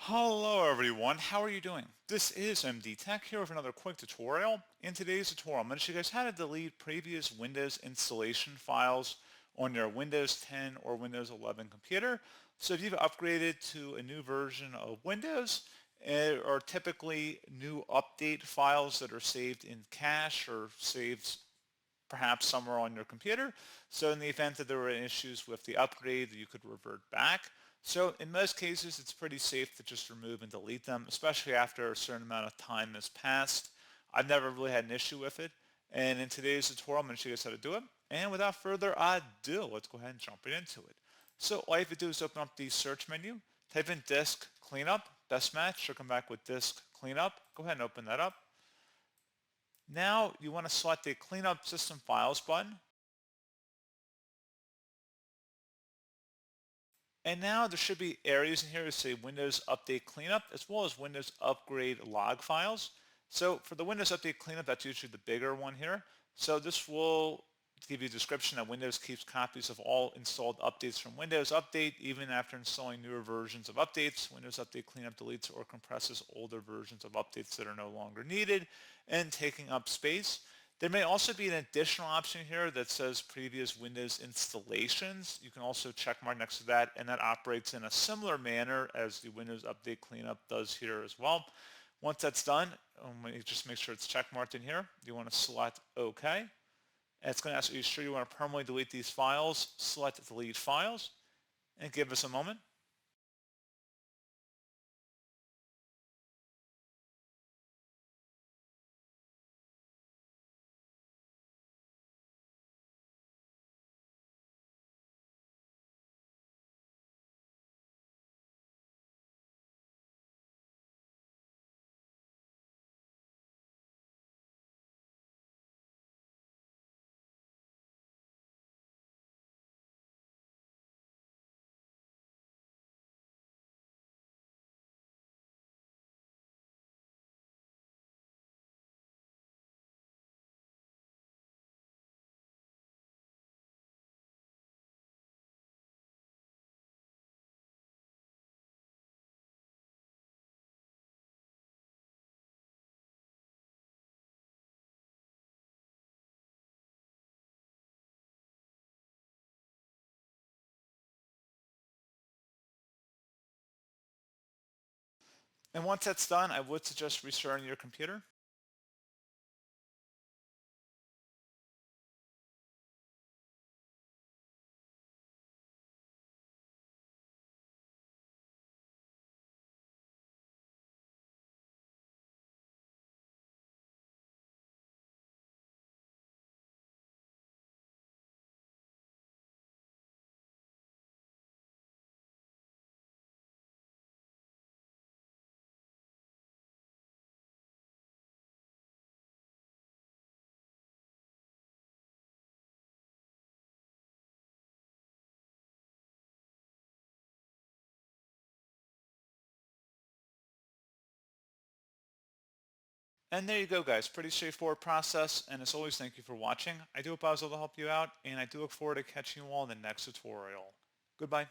Hello everyone, how are you doing? This is MD Tech here with another quick tutorial. In today's tutorial, I'm going to show you guys how to delete previous Windows installation files on your Windows 10 or Windows 11 computer. So if you've upgraded to a new version of Windows, or typically new update files that are saved in cache or saved perhaps somewhere on your computer. So in the event that there were issues with the upgrade, you could revert back. So in most cases, it's pretty safe to just remove and delete them, especially after a certain amount of time has passed. I've never really had an issue with it. And in today's tutorial, I'm going to show you guys how to do it. And without further ado, let's go ahead and jump right into it. So all you have to do is open up the search menu, type in disk cleanup, best match, should come back with disk cleanup. Go ahead and open that up. Now you want to select the Cleanup System Files button. And now there should be areas in here that say Windows Update Cleanup as well as Windows Upgrade log files. So for the Windows Update Cleanup, that's usually the bigger one here. So this will give you a description that Windows keeps copies of all installed updates from Windows Update, even after installing newer versions of updates. Windows Update Cleanup deletes or compresses older versions of updates that are no longer needed and taking up space. There may also be an additional option here that says previous Windows installations. You can also check mark next to that, and that operates in a similar manner as the Windows Update Cleanup does here as well. Once that's done, you just make sure it's check marked in here. You want to select OK. And it's going to ask, are you sure you want to permanently delete these files? Select Delete Files, and give us a moment. And once that's done, I would suggest restarting your computer. And there you go, guys. Pretty straightforward process. And as always, thank you for watching. I do hope I was able to help you out, and I do look forward to catching you all in the next tutorial. Goodbye.